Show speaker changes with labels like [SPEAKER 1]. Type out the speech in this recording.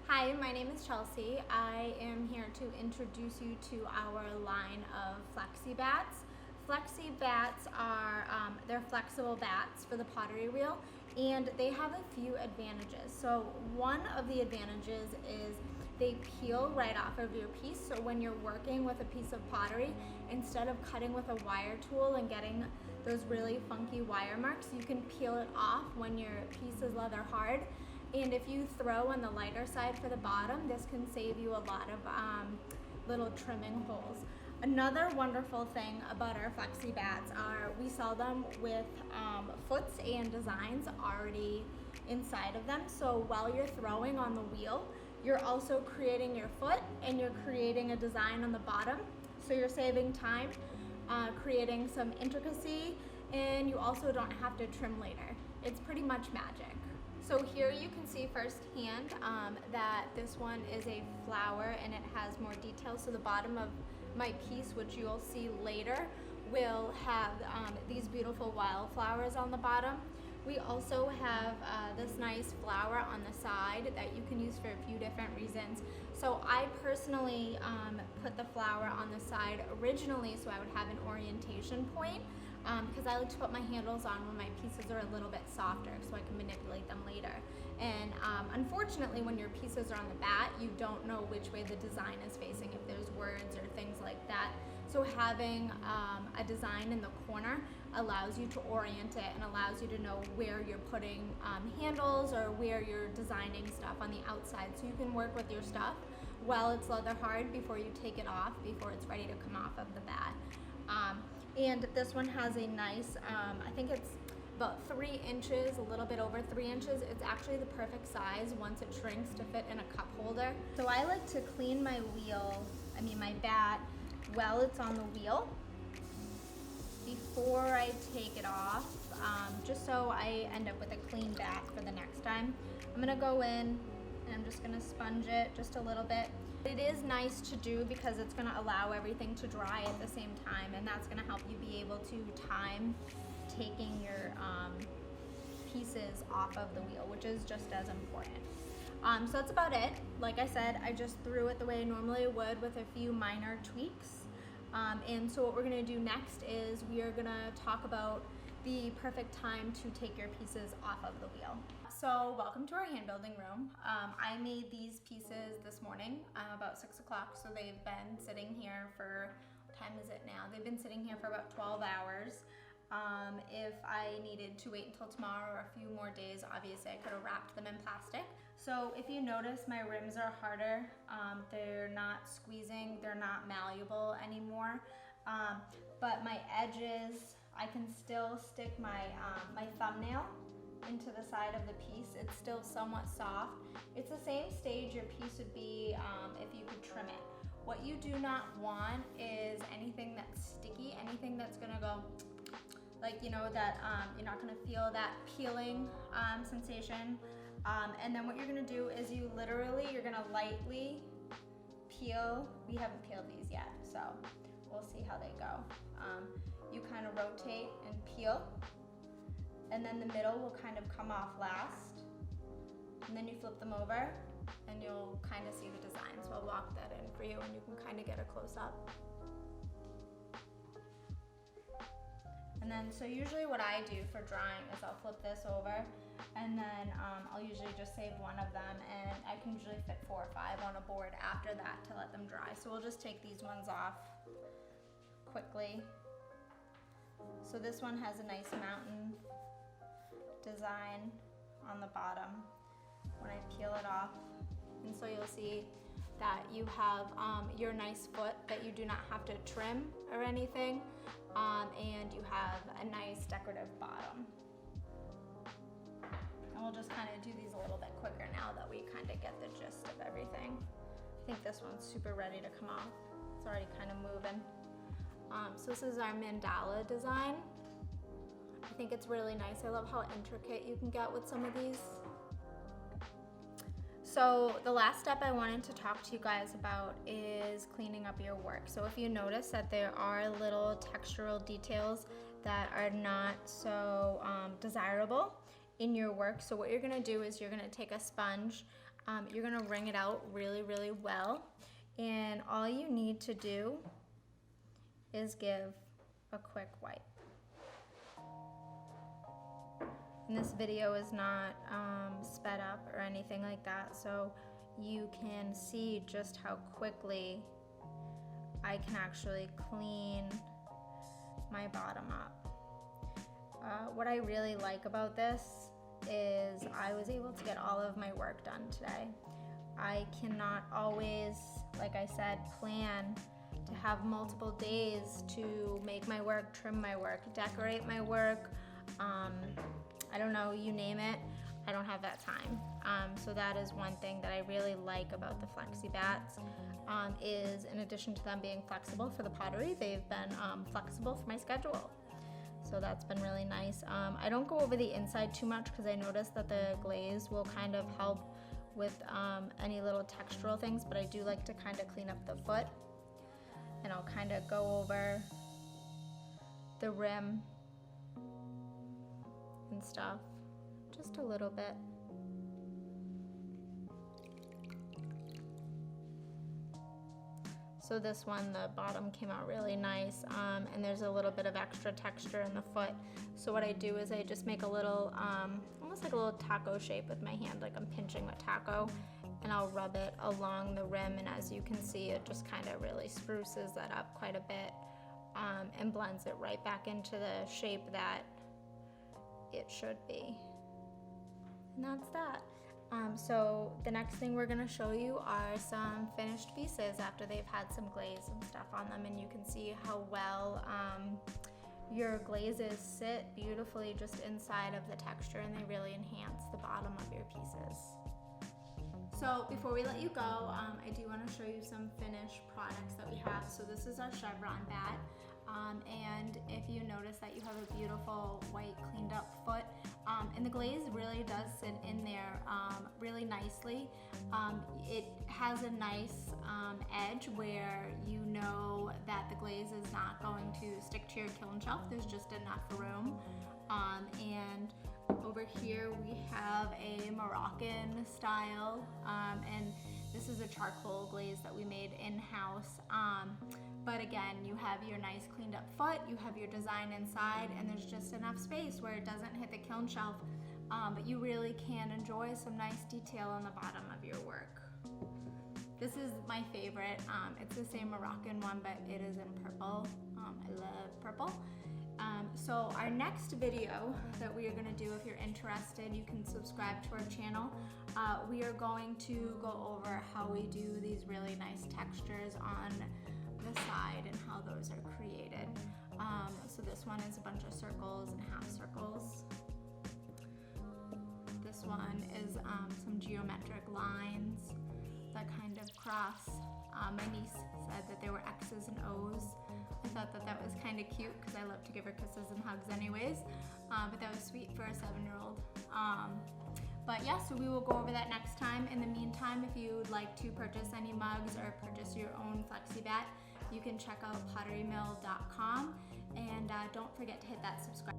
[SPEAKER 1] Hi, my name is Chelsea. I am here to introduce you to our line of Flexi Bats. Flexi Bats are, they're flexible bats for the pottery wheel, and they have a few advantages. So one of the advantages is they peel right off of your piece. So when you're working with a piece of pottery, instead of cutting with a wire tool and getting those really funky wire marks, you can peel it off when your piece is leather hard. And if you throw on the lighter side for the bottom, this can save you a lot of little trimming holes. Another wonderful thing about our Flexi Bats are we sell them with foots and designs already inside of them. So while you're throwing on the wheel, you're also creating your foot and you're creating a design on the bottom. So you're saving time, creating some intricacy, and you also don't have to trim later. It's pretty much magic. So here you can see firsthand that this one is a flower and it has more details. So the bottom of my piece, which you'll see later, will have these beautiful wildflowers on the bottom. We also have this nice flower on the side that you can use for a few different reasons. So I personally put the flower on the side originally so I would have an orientation point, because I like to put my handles on when my pieces are a little bit softer so I can manipulate them later. And unfortunately, when your pieces are on the bat, you don't know which way the design is facing, if there's words or things like that. So having a design in the corner allows you to orient it and allows you to know where you're putting handles or where you're designing stuff on the outside, so you can work with your stuff while it's leather hard before you take it off, before it's ready to come off of the bat. And this one has a nice, I think it's about 3 inches, a little bit over 3 inches. It's actually the perfect size once it shrinks to fit in a cup holder. So I like to clean my my bat, while it's on the wheel before I take it off, just so I end up with a clean bat for the next time. I'm gonna go in and I'm just gonna sponge it just a little bit. It is nice to do because it's gonna allow everything to dry at the same time, and that's gonna help you be able to time taking your pieces off of the wheel, which is just as important. So that's about it. Like I said, I just threw it the way I normally would with a few minor tweaks. And so what we're gonna do next is we are gonna talk about the perfect time to take your pieces off of the wheel. So welcome to our hand building room. I made these pieces this morning about 6 o'clock, so they've been sitting here for, what time is it now? They've been sitting here for about 12 hours. If I needed to wait until tomorrow or a few more days, obviously I could have wrapped them in plastic. So if you notice, my rims are harder. They're not squeezing, they're not malleable anymore. But my edges, I can still stick my, my thumbnail into the side of the piece. It's still somewhat soft. It's the same stage your piece would be if you could trim it. What you do not want is anything that's sticky, anything that's gonna go, like, you know, that you're not gonna feel that peeling sensation. And then what you're gonna do is you're gonna lightly peel. We haven't peeled these yet, so we'll see how they go. You kind of rotate and peel, and then the middle will kind of come off last. And then you flip them over and you'll kind of see the design. So I'll walk that in for you and you can kind of get a close up. And then, so usually what I do for drying is I'll flip this over, and then I'll usually just save one of them, and I can usually fit 4 or 5 on a board after that to let them dry. So we'll just take these ones off quickly. So this one has a nice mountain design on the bottom when I peel it off. And so you'll see that you have your nice foot that you do not have to trim or anything, and you have a nice decorative bottom. And we'll just kind of do these a little bit quicker now that we kind of get the gist of everything. I think this one's super ready to come off. It's already kind of moving. So this is our mandala design. I think it's really nice. I love how intricate you can get with some of these. So the last step I wanted to talk to you guys about is cleaning up your work. So if you notice that there are little textural details that are not so desirable in your work, so what you're gonna do is you're gonna take a sponge You're gonna wring it out really, really well. And all you need to do is give a quick wipe. And this video is not sped up or anything like that, so you can see just how quickly I can actually clean my bottom up. What I really like about this is I was able to get all of my work done today. I cannot always, like I said, plan to have multiple days to make my work, trim my work, decorate my work, I don't know, you name it. I don't have that time. So that is one thing that I really like about the Flexi Bats, is in addition to them being flexible for the pottery, they've been flexible for my schedule. So that's been really nice. I don't go over the inside too much because I noticed that the glaze will kind of help with any little textural things, but I do like to kind of clean up the foot. And I'll kind of go over the rim and stuff just a little bit. So this one, the bottom came out really nice, and there's a little bit of extra texture in the foot. So what I do is I just make a little, almost like a little taco shape with my hand, like I'm pinching a taco, and I'll rub it along the rim, and as you can see, it just kind of really spruces that up quite a bit, and blends it right back into the shape that it should be. And that's that. So the next thing we're gonna show you are some finished pieces after they've had some glaze and stuff on them, and you can see how well your glazes sit beautifully just inside of the texture, and they really enhance the bottom of your pieces. So before we let you go, I do want to show you some finished products that we have. So this is our chevron bat. And if you notice that you have a beautiful white cleaned up foot, and the glaze really does sit in there really nicely. It has a nice edge where you know that the glaze is not going to stick to your kiln shelf. There's just enough room. And over here we have a Moroccan style, and this is a charcoal glaze that we made in-house. But again, you have your nice cleaned up foot, you have your design inside, and there's just enough space where it doesn't hit the kiln shelf, but you really can enjoy some nice detail on the bottom of your work. This is my favorite. It's the same Moroccan one, but it is in purple. I love purple. So our next video that we are going to do, if you're interested, you can subscribe to our channel. We are going to go over how we do these really nice textures on the side and how those are created. So this one is a bunch of circles and half circles. This one is some geometric lines that kind of cross. My niece said that there were X's and O's. I thought that that was kind of cute because I love to give her kisses and hugs anyways, but that was sweet for a 7-year-old. But yeah, so we will go over that next time. In the meantime, if you would like to purchase any mugs or purchase your own Flexi Bat, you can check out potterymill.com, and don't forget to hit that subscribe.